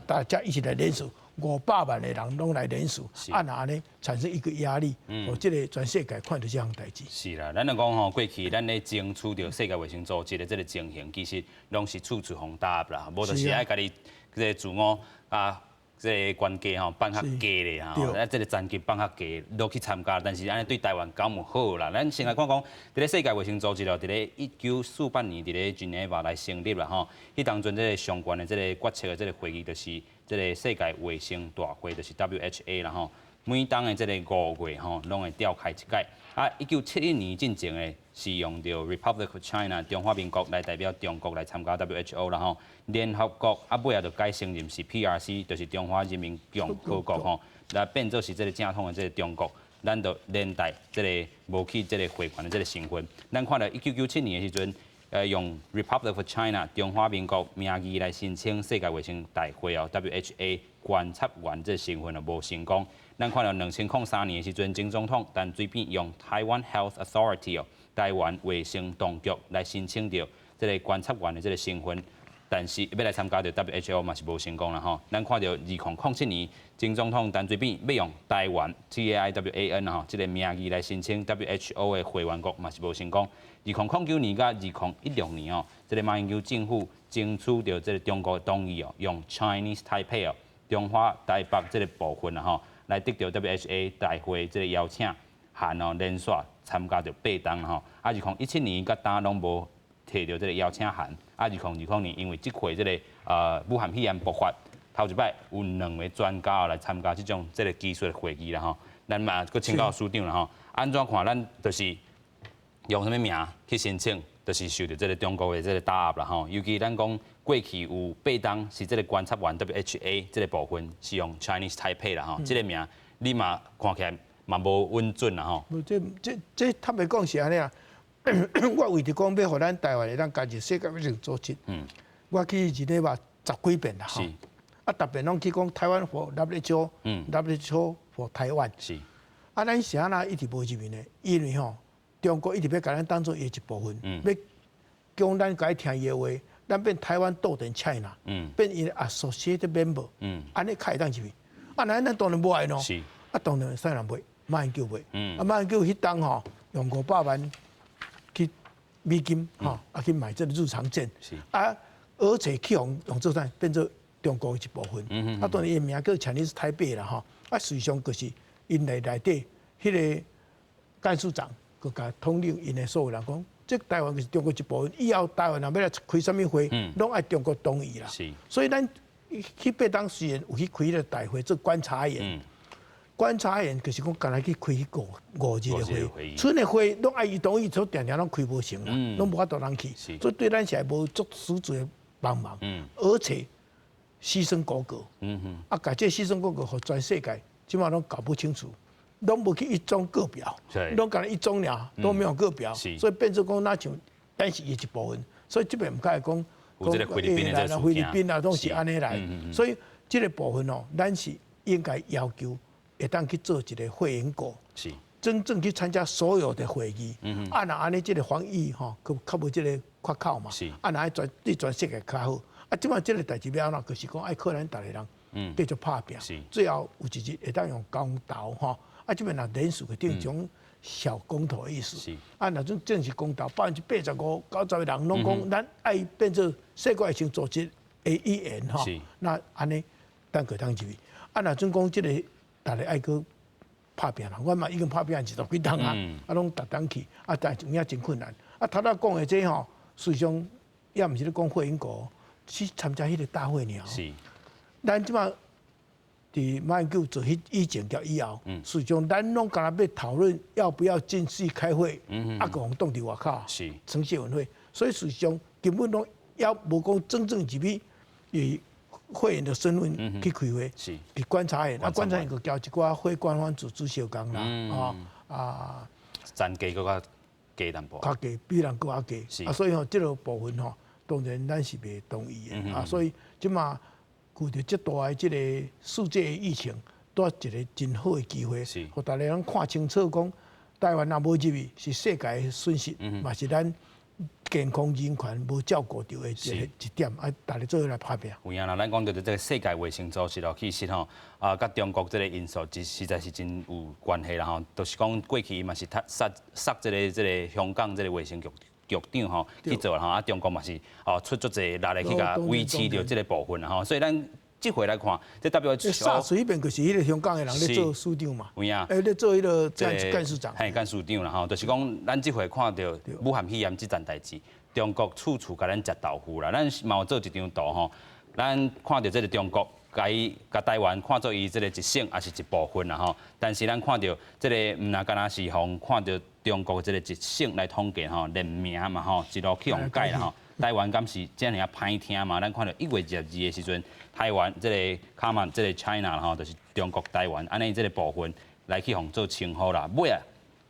大家一起来联署，500万的人拢来联署，那呢产生一个压力，这个全世界看到这项代志。是啦，咱就讲吼，过去咱咧争取着世界卫生组织的这个情形，其实拢是处处逢答啦，无就是爱家己这个自我啊。这个关价吼放较低咧吼，咱这个层级放较低，都去参加，但是安尼对台湾敢有好啦？咱先来看讲，伫咧世界卫生组织哦，伫咧1948年伫咧 Geneva 来成立啦吼。迄当阵这个相关的这个决策的这个会议，就是这个世界卫生大会，就是 WHA 啦吼。每当的这个5月吼，拢会召开一届。啊，1971年进前的是用着 Republic of China 中华民国来代表中国来参加 WHO 啦吼。联合国啊尾啊就改承认是 PRC， 就是中华人民共和国吼，来变做是这个正统的这个中国。咱就连带这个无去这个会员的这个身份。咱看到1997年的时阵，用 Republic of China 中华民国名义来申请世界卫生大会哦 WHA 观察员这身份就无成功。咱看到2003年的时阵，前总统陈水扁用台湾 Health Authority 哦，台湾卫生当局来申请到这个观察员的这个身份，但是要来参加到 WHO 嘛是无成功啦吼。咱看到2007年，前总统陈水扁要用台湾 TAIWAN 吼这个名义来申请 WHO 的会员国嘛是无成功。2009年甲2016年哦，这个马英九政府争取到这个中国的同意哦，用 Chinese Taipei 哦，中华台北这个部分啦吼。来得到 WHA 大会这个邀请函哦，连续参加着8档吼。啊，2017年甲呾拢无摕到这个邀请函。啊，2020年因为这回这个武汉肺炎爆发，头一摆有2位专家来参加这个技术的会议啦吼。咱嘛搁请教署长啦吼，安怎看咱就是用什么名去申请，就是受到这个中国的这个打压啦吼。尤其咱讲过去有8档是这个观察员 WHA 这个部分是用 Chinese Taipei 啦吼，这个名你嘛看起来嘛无稳准啦吼。这坦白讲是安尼啊，我为着讲要互咱台湾会当加入世界卫生组织，我去日内瓦10几遍啦吼，啊，特别拢去讲台湾和 WHO，WHO 和台湾。是。啊，咱是安那一直无入面的，因为吼中国一直要甲咱当做伊一部分，要讲咱该听伊的话。咱变台湾斗阵 China， 变伊 associated member， 安尼开当入去，啊，咱当然无爱咯，啊，当然啥人买，马英九买，啊，马英九迄当吼用500万去美金吼，啊去买这个入场券，啊，而且去用做啥变做中国一部分，啊，当然伊名叫Chinese Taipei啦吼，啊，实际上就是因内底迄个干事长，佮甲统领因的所有人讲。这台湾是中国一部分，以后台湾若要来开什么会，拢爱中国同意啦。所以咱去8档虽然有去开个大会做观察员，观察员就是讲干来去开5日的会，剩的会拢爱伊同意，所定定拢开无成啦，拢无法度人去。所以对咱是系无足实质的帮忙，而且牺牲国格，啊，甲这牺牲国格，互全世界即码拢搞不清楚。拢无去一中各表，拢干一中了，都没有各表，所以变成讲那像咱是伊一部分，所以这边唔该讲，菲律宾啊，都是安尼来，所以这个部分哦，咱是应该要求会当去做一个会员国，真正去参加所有的会议，啊那安尼这个防疫吼，较无这个缺口嘛，啊那对全世界较好，啊即摆这个代志要哪，就是讲爱靠咱大家人继续拍拼，最后有一日会当用公道吼。啊，这边若连署个定种小公投的意思，啊，那种正式公投85%、90%的人拢讲，咱爱变做世界卫生组织的一员吼，那安尼咱可当入去。啊，那种讲这个大家爱去拍拼啦，我嘛已经拍拼20几档啊，啊，拢逐档去，啊，但是有影真困难。啊，头仔讲的这吼，实际上也毋是咧讲会员国去参加迄个大会尔，咱即马。伫马英九做以前甲以后，实际上咱拢干那要讨论要不要正式开会，啊，个互冻伫外口，呈现文会，所以实际上根本拢也无讲真正入去以会员的身份去开会，去观察员，啊，观察员个交一寡会官方组织小工啦，啊，层级搁较低淡薄，较低比人搁较低，啊，所以吼，这个部分吼，当然咱是袂同意的，啊，所以即马。顾着这大的这个世界的疫情，多一个真好的机会，互大家能看清楚，讲台湾若无入去是世界的损失，嘛是咱健康人权无照顾到的一点，啊，大家做伙来拍拼。有影啦，咱讲到这个世界卫生组织咯，其实吼甲中国这个因素实在是真有关系啦吼。就是讲过去伊嘛是杀这个香港这个卫生局长吼去做啦吼，啊中国嘛是出足侪力去甲维持着这个部分啦吼，所以咱。这回来看，这代表沙水边就是迄个香港的人咧做署长嘛，有影，咧做迄个干事长，干事长啦吼，就是讲咱这回看到武汉肺炎这件代志，中国处处甲咱食豆腐啦，咱嘛有做一张图吼，咱看到这个中国甲台湾看作伊这个一省也是一部分啦吼，但是咱看到这个唔那敢若是互看到中国这个一省来统计吼，连名嘛吼，一路去互改啦吼。台湾敢是这样啊歹听嘛？咱看到1月22的时阵，台湾这个卡曼这个 China 啦吼，就是中国台湾安尼这个部分来去互做称呼啦。尾啊，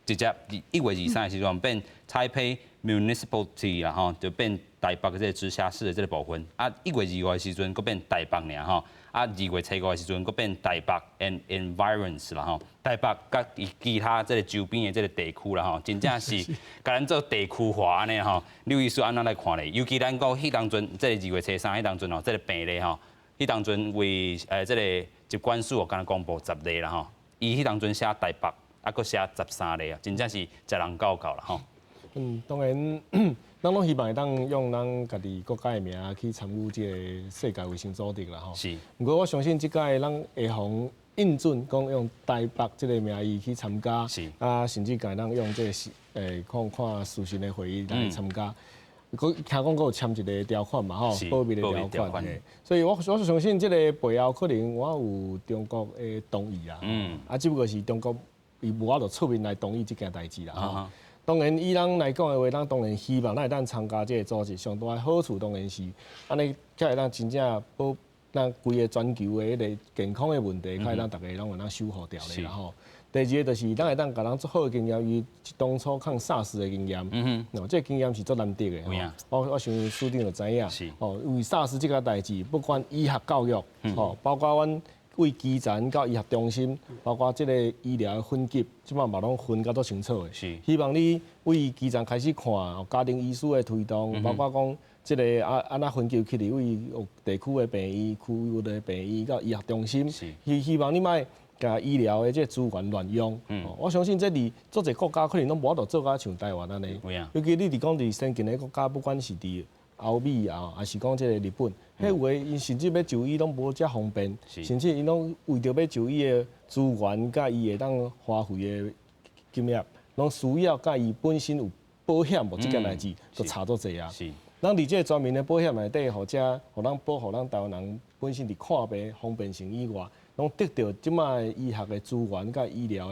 直接1月23的时阵变台北 Municipality 啦吼，就变台北这个直辖市的这个部分。啊，1月25的时阵，佫变台北尔吼。啊，2月7号的时阵，佫变台北 and environs 啦吼，台北甲其他这个周边的这个地区啦吼，真正是甲咱做地区化安尼吼。刘医师安怎来看咧？尤其咱讲迄当阵，这个2月23迄当阵吼，这个病例吼，迄当阵为这个疾管署敢若公布10例啦吼，伊迄当阵写台北，啊佫写13例啊，真正是食人够啦吼。当然，咱拢希望会当用咱家己国家的名去参与这个世界卫生组织啦吼。是。不过我相信即届咱会互应准讲用台北这个名义去参加，啊，甚至甲咱用这个看事情的会议来参加。佮听讲佮有签一个条款嘛吼，保密的条款。所以我相信这个背后可能我有中国的同意啊。啊，只不过是中国伊无法度出面来同意这件代志啦吼。当然，以咱来讲的话，咱当然希望咱会当参加这个组织，上大的好处当然是安尼，才会当真正保咱规个全球的迄个健康的问题，才会当大家拢会当守护掉咧啦吼。第二个就是咱会当甲咱做好的经验，伊当初抗 SARS 的经验，这经验是足难得的吼。我相信署长就知影，为 SARS 这个代志，不管医学教育，包括阮。为基层到医学中心，包括这个医疗的分级，即摆嘛拢分甲足清楚的。希望你为基层开始看家庭医师的推动，包括讲这个安那分级起嚟，为地区的病院、区域的病院到医学中心，希望你莫甲医疗的这资源乱用。我相信这里足侪国家可能拢无法度做甲像台湾安尼。尤其你讲伫先进的国家，不管是伫欧美啊，还是讲这个日本，迄有诶，因甚至要就医拢无遮方便，甚至因拢为着要就医诶资源，甲伊会当花费诶金额，拢需要甲伊本身有保险无即件代志，都差足济啊。咱伫这个专门诶保险内底，或者互咱保护咱台湾人本身伫看病方便性以外，拢得到即摆医学诶资源甲医疗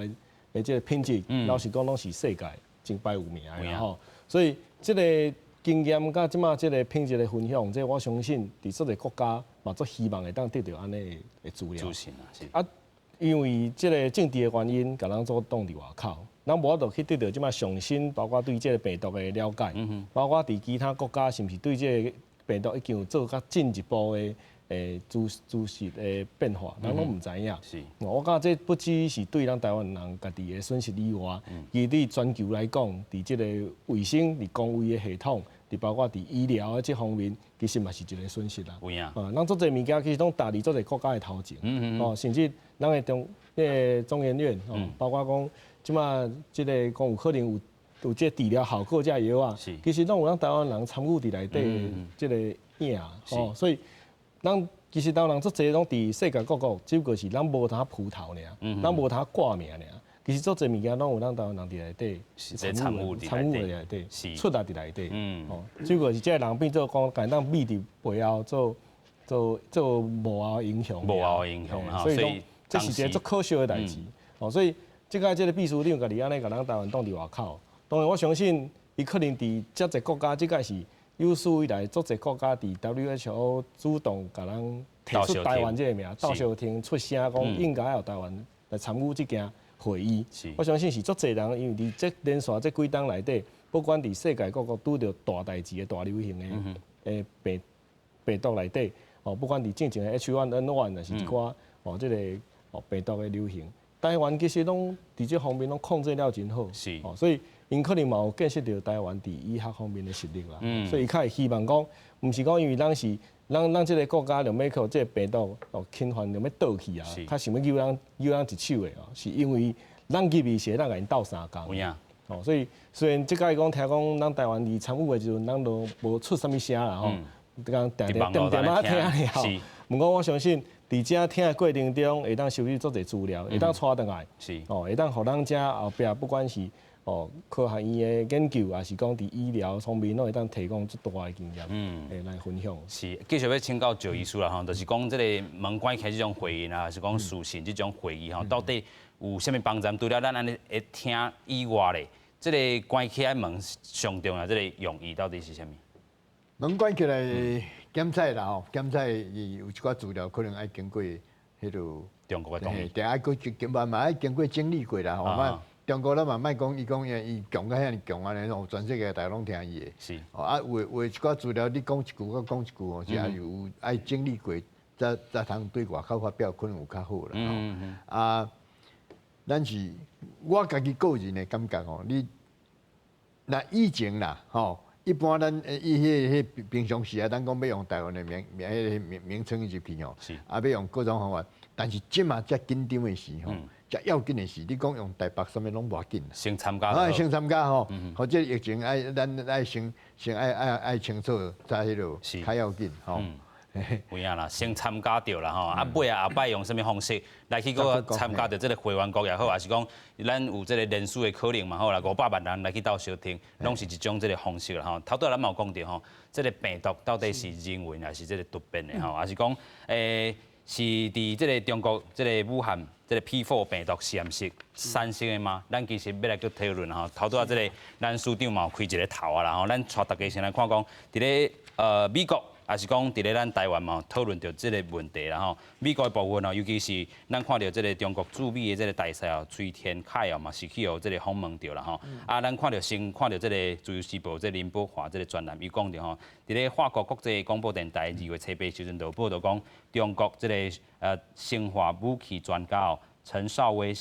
诶即个品质，老实讲拢是世界真摆有名诶吼。所以即个。经验甲即马即个品质的分享，这我相信伫所个国家嘛，足希望会当得到安尼的资料。啊，因为即个政治的原因，甲咱做挡伫外口，咱无法度去得到即马上新，包括对即个病毒的了解，包括伫其他国家是毋是对即个病毒已经有做较进一步的资讯的变化，咱拢唔知影。我感觉这不只是对咱台湾人家己的损失以外，其实对全球来讲，伫即个卫生、伫公卫的系统。伫包括伫医疗的这方面，其实嘛是一个损失啦。有影。咱做这物件其实拢踏入做个国家的头前。甚至咱的中研院，包括讲即马即个讲有可能有这治疗效果这药啊，其实拢有咱台湾人参与伫内底即个影。所以咱其实台湾人做这拢伫世界各国，只不过是咱无通铺头尔，咱无通挂名尔。其实做这物件拢有咱台湾人伫内底参与伫内底，出力伫内底。只不过是这人变做讲，简单秘伫背后做幕后影响。幕后影响，所以这是一个足可惜的代志。所以即个秘书长家己安尼甲咱台湾挡伫外口，当然我相信伊可能伫遮侪国家，即个是有史以来足侪国家伫 WHO 主动甲咱提出台湾这个名，到小厅出声讲应该要台湾来参与这件。会议，我相信是足侪人，因为伫这连续这几冬内底，不管伫世界各国拄着大代志的大流行的病毒内底，不管伫正常的 H1N1，还是一寡即个病毒的流行，台湾其实拢伫这方面拢控制了真好，是，所以因可能嘛有见识到台湾伫医学方面的实力啦，所以伊较会希望讲，毋是讲因为咱是咱这个国家就要靠这个病毒侵犯就要倒去啊，较想要救咱一手的哦，是因为咱入去是咱甲因斗相共。哦，所以虽然即届讲听讲，咱台湾伫参与的时阵，咱都无出啥物声啦吼，讲定点啊听了吼。不过我相信，伫遮听的过程中，会当收集足侪资料，会当带倒来，哦，会当互咱遮后壁不管是科学院的研究，还是讲伫医疗方面，拢会当提供足大的经验，来分享。是，继续要请教赵医师啦吼，就是讲这个门关开这种会议啊，还是讲视讯这种会议吼，到底有啥物帮助？除了咱安尼会听以外咧，这个关起来门上重要这个用意到底是啥物？门关起来检测啦吼，检测伊有一寡资料可能爱经过迄落中国的同意，定爱过嘛爱经过整理过啦吼嘛。中国咱嘛莫讲伊强甲遐尼强安尼吼，全世界大家拢听伊的。是。啊，有一寡资料你讲一句我讲一句吼，是也有爱整理过，才通对外口发表，可能有较好啦。啊，咱是我家己个人的感觉吼，你那以前啦吼，一般咱迄平常时啊，咱讲要用台湾的名称入去吼，啊要用各种方法，但是即嘛遮紧张的事吼。遮要紧的事，你讲用台北什么拢无要紧，先参加，先参加吼，或者疫情咱爱先爱清楚，在迄落较要紧吼。有影啦，先参加着啦吼，啊尾啊后摆用什么方式来去个参加着这个会员国也好，还是讲咱有这个人数的可能嘛好啦，500万人来去到收听，拢是一种这个方式啦吼。头拄咱嘛有讲着吼，这个病毒到底是人为还是这个突变的吼，还是讲是伫这个中国这个武汉这个 P4 病毒实验室产生的吗？咱其实要来去讨论吼。头拄仔这个咱署长嘛有开一个头啊啦吼，咱带大家先来看讲，伫咧美国。还是讲伫咧咱台湾嘛讨论到即个问题啦吼，美国的部分哦，尤其是咱看到即个中国驻美的即个大使哦，崔天凯哦嘛是去哦即个访问到啦吼。啊，咱先看到即个自由时报即林伯华即个专栏，伊讲着吼，伫咧法国国际广播电台2月7日时阵就报道讲，中国即个生化武器专家哦。陈少威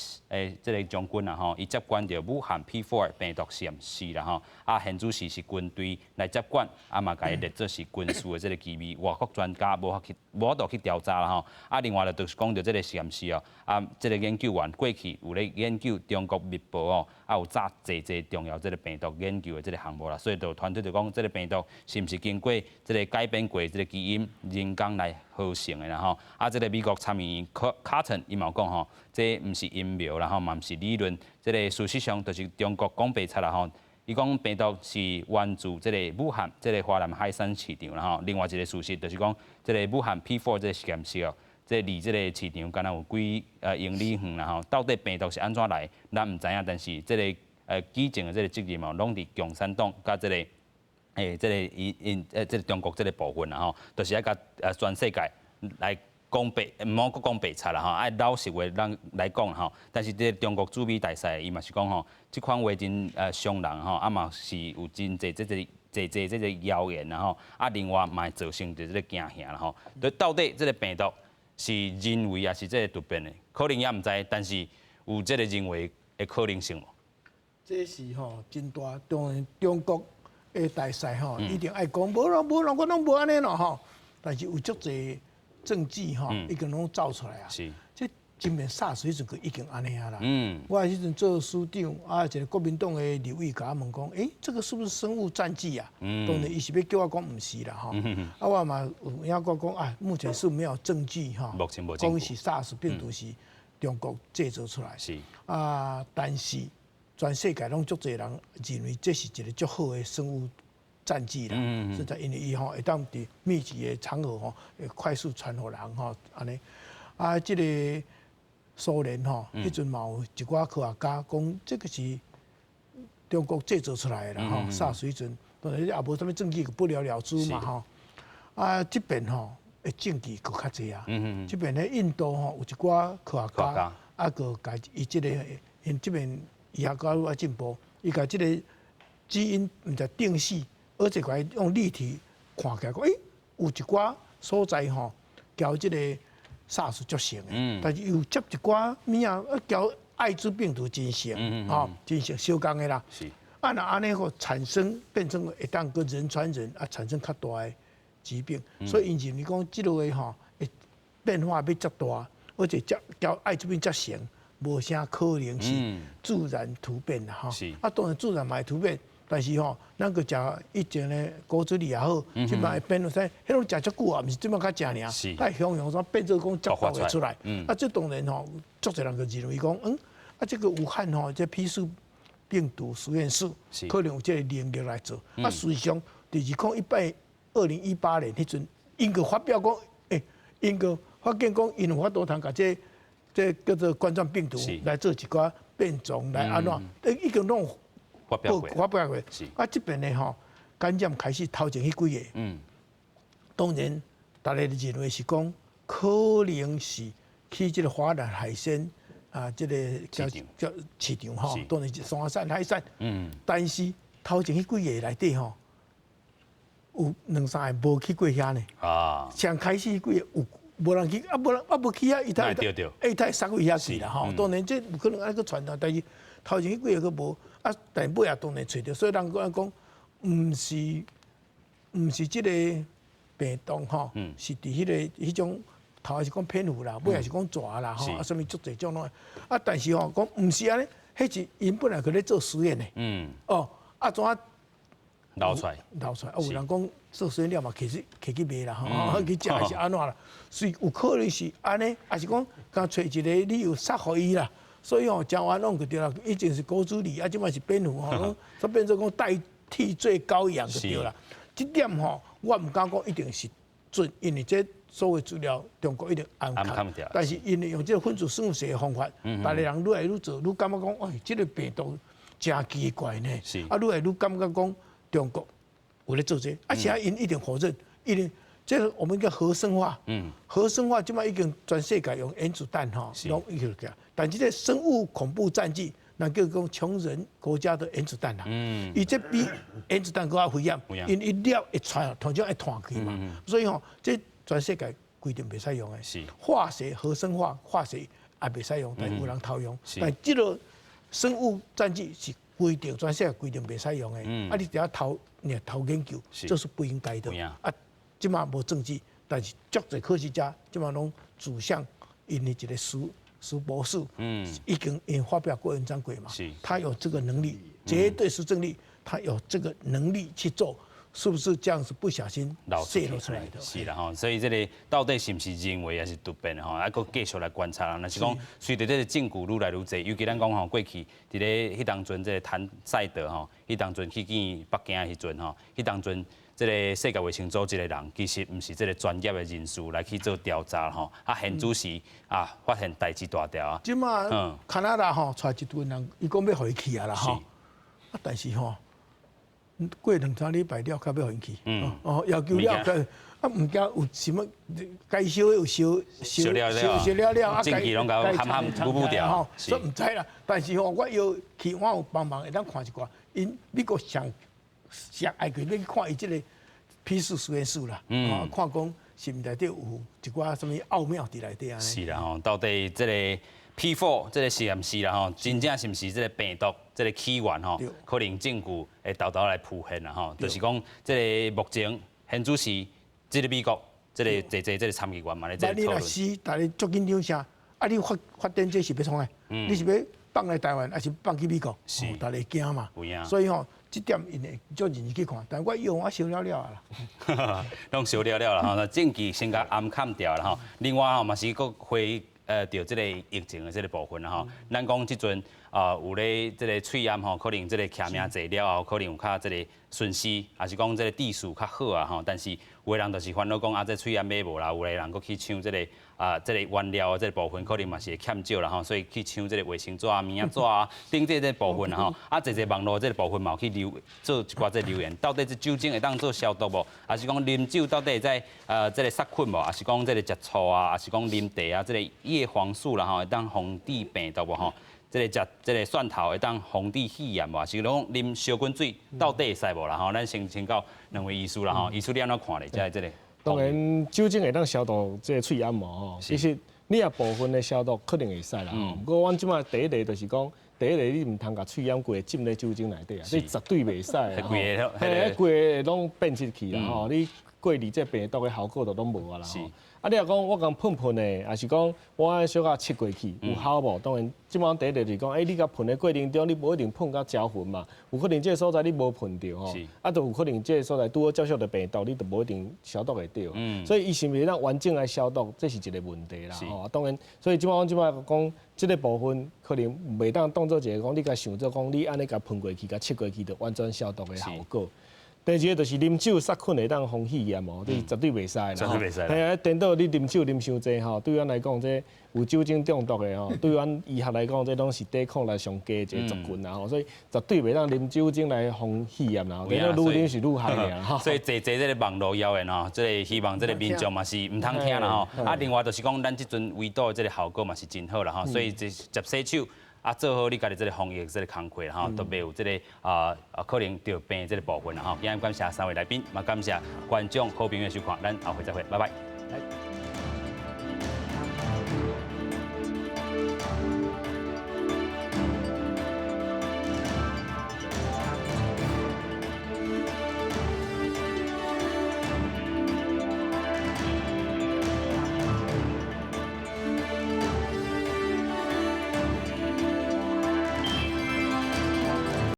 这个将军啦吼，伊接管着武汉 P4 病毒实验室啦吼，啊现主是军队来接管，啊嘛甲伊列做是军事的这个机密，外国专家无法度去调查啦吼，啊另外就是讲到这个实验室哦，啊这个研究员过去有咧研究中国密报哦，啊有早侪重要这个病毒研究的这个项目啦，所以就团队就讲这个病毒是毋是经过这个改变过这个基因人工来合成的啦吼，啊这个美国参议员卡顿伊嘛讲吼。这毋是阴谋啦吼，嘛毋是理论。这个事实上就是中国讲白出啦吼。伊讲病毒是源自这个武汉这个华南海产市场啦吼。另外一个事实就是讲，这个武汉 P4 这个实验室哦，这离这个市场敢若有几英里远啦吼。到底病毒是安怎来，咱毋知影。但是这个基情的这个责任嘛，拢伫共产党甲这个这个中国这个部分啦吼，就是要甲全世界来。讲白，唔好讲白贼啦吼，爱老实话咱来讲吼。但是这中国驻美大使伊嘛是讲吼，即款话真伤人吼，啊嘛是有真侪这个谣言啦吼，啊另外嘛造成着这个惊吓啦吼。到底这个病毒是人为还是这个突变的？可能也唔知，但是有这个人为的可能性无？这是吼真大，中国的大使吼一定爱讲，无啦，我拢无安尼咯吼。但是有足侪。证据吼，已经拢走出来啊！是，这真面煞水阵个已经安尼啊啦。我迄阵做署长啊，一个国民党的立委甲我问讲，这个是不是生物战剂啊？当然，伊是要叫我讲唔是啦吼。啊，我嘛有影讲啊，目前是没有证据哈。目前无证据。讲是 SARS 病毒是中国制造出来。是。啊，但是全世界拢足侪人认为这是一个足好的生物。战绩啦，实在因为伊吼会当伫密集的场合吼，会快速传互人吼，安尼。啊，即个苏联吼，迄阵嘛有一寡科学家讲，这个是中国制造出来的啦吼，SARS水准，当然也无啥物证据，不了了之嘛吼。啊，这边吼的证据佫较济啊。这边咧印度吼有一寡科学家，啊佫甲伊即个因这边医学家愈进步，伊甲即个基因毋知定序。而且用立体看起来讲，有一寡所在吼，交即个 SARS 足成的，但是有接一寡物啊，交艾滋病毒真成，真成小工的啦。是。啊，那安尼个产生变成会当个人传人啊，产生较大的疾病，所以因认为讲即落个吼，会变化要较大，而且交艾滋病则成，无啥可能是自然突变啦吼。啊，当然自然嘛会突变，但是吼，咱个食以前的果子狸也好，即摆会变落噻，迄种食足久啊，毋是即摆较食尔，太汹啥变做讲足大会出来。啊，这当然吼，足侪人就认为讲，啊，这个武汉吼，这批次病毒实验室可能有这个能力来做。啊，实际上，第2018年迄阵，英国发表讲，英国发现讲，因有法度通甲这叫做冠状病毒来做一寡变种来安怎，已经拢发表过。啊，这边呢吼，感染开始头前迄几个，当然，大家就认为是讲，可能是去这个华南海鲜。啊，这个叫市场吼，当然是山产海产。但是头前迄几个内底吼，有2-3个无去过遐呢。啊，上开始迄几个有无人去，无去啊，伊太送回遐去啦吼。当然这有可能爱去传达，但是头前迄几个佫无啊，但尾也当然找着，所以人讲，毋是这个病毒吼，是伫迄种。头是讲蝙蝠啦，尾也是讲蛇啦，吼啊，什物足侪种咯。啊，但是吼，讲毋是安尼，迄是因本来佢咧做实验的。啊，怎啊流出来？啊，有人讲做实验了嘛，摕去卖啦，吼，去食还是安怎啦？所以有可能是安尼，还是讲甲找一个理由杀互伊啦。所以吼，食完弄就对啦，以前是果子狸，啊，即摆是蝙蝠吼，所以变做讲代替罪羔羊就对啦。这点吼，我毋敢讲一定是准，因为这。所有资料，中国一定暗藏，但是因为用这个分子生物学的方法，大家人愈来愈做，愈感觉讲，哎，这个病毒真奇怪呢。啊，愈来愈感觉讲，中国有咧做这，而且因一定否认，一定这个我们叫核生化。核生化即摆已经全世界用原子弹吼，拢已经个，但这个生物恐怖战剂，那叫讲穷人国家的原子弹啦。伊这比原子弹更加危险，因一料会传，同样会传去嘛。所以吼，这全世界规定袂使用的，化学、核生化学也袂使用，但有人偷用。但这个生物战剂是规定全世界规定袂使用的，啊，你只要偷研究，这是不应该的。啊，即马无证据，但是足侪科学家即马拢指向因的一个苏博士，已经发表过文章过嘛，他有这个能力，绝对是证力，他有这个能力去做。是不是这样子不小心泄露出来的？是啦吼，所以这个到底是不是人为还是突变吼，还佫继续来观察啦。若是讲随着这个证据愈来愈侪，尤其咱讲吼过去伫咧迄当阵这个谭赛德吼，迄当阵去见北京的时阵吼，迄当阵这个世界卫生组织的人其实毋是这个专业的人士来去做调查吼，啊现主时啊发现代志大条啊。即马加拿大吼带一群人，伊讲要回去啊啦吼，啊但是吼。过2-3礼拜了，较要回去。要求了，啊，毋惊有什么该烧有烧了，啊，证据拢甲含补掉，所以毋知啦。但是吼，我要去，我有帮忙会当看一寡，因美国上爱去要去看伊即个批次实验室啦，看讲是毋内底有一寡什么奥妙伫内底安尼。是啦吼，到底即个 P4 这个实验室啦吼，真正是毋是这个病毒这个起源吼？可能证据会豆豆来浮现啦吼。就是讲，这个目前现主时，这个美国这个这个参议员嘛咧在讨论。你若是，大家足紧张啥？啊，你发展这是要创的？你是要放来台湾，还是放去美国？大家惊嘛。所以吼，这点因会足认真去看，但我以后我烧了啦。拢烧了啦吼，那证据先甲暗砍掉啦吼。另外吼嘛是佫回。着这个疫情的这个部分啦吼，咱讲即阵有咧这个喙炎吼，可能这个徛命坐了后，可能有较这个顺势，还是讲这个地势较好啊吼。但是有的人就是烦恼讲啊，这喙炎买无啦，有的人佫去抢这个这个原料啊，这个部分可能嘛是会欠少啦吼，所以去抢这个卫生纸啊、棉纸啊、顶这部分啦吼。啊，这网络这个部分嘛有去做一寡这留言，到底这酒精会当做消毒无？还是讲啉酒到底会在这个杀菌无？还是讲这个食醋啊？还是讲啉茶啊？这个叶黄素啦吼，会当防治病毒无吼？这个食这个蒜头会当防治肺炎无？是讲啉烧滚水到底会使无啦吼？咱先请教两位医师啦吼，医师你安怎看咧？这个。当然酒精会当消毒这个喙暗膜吼，其实你也部分的消毒肯定会使啦。不过阮即摆第一例就是讲，第一例你唔通甲喙掩过浸咧酒精内底啊，这绝对袂使啊。嘿，规个拢变质去啦吼，你过滤这病毒的效果就拢无啊啦吼。啊，你若讲我讲喷喷的，也是讲我爱小可切过去有效无？当然，即摆第一例就是讲，你甲喷的过程中，你无一定喷到焦痕嘛，有可能这个所在你无喷到吼，啊，就有可能这个所在拄好接触到病毒，你就无一定消毒会到。所以伊是毋是咱完整来消毒，这是一个问题啦。吼，当然，所以即摆讲，即个部分可能袂当当做一个讲，你甲想做讲，你安尼甲喷过去、甲切过去，就完全消毒的效果。第二个就是啉酒杀菌会当防肺炎哦，这绝对袂使啦。绝对袂使。嘿啊，颠倒你啉酒啉伤济吼，对咱来讲这有酒精中毒的吼，对咱医学来讲这拢是抵抗力上低一个族群啦吼，所以绝对袂当啉酒精来防肺炎啦。愈啉是愈害啦吼。所以坐这个网络谣言吼，这个希望这个民众嘛是唔通听啦吼。啊，另外就是讲咱这阵围堵的这个效果嘛是真好啦吼，所以这接洗手。啊，做好你家己这个防疫这个工作啦吼，都袂有这个可能得病这个部分啦吼。今日感谢3位来宾，嘛感谢观众好朋友收看，咱后回再会，拜拜。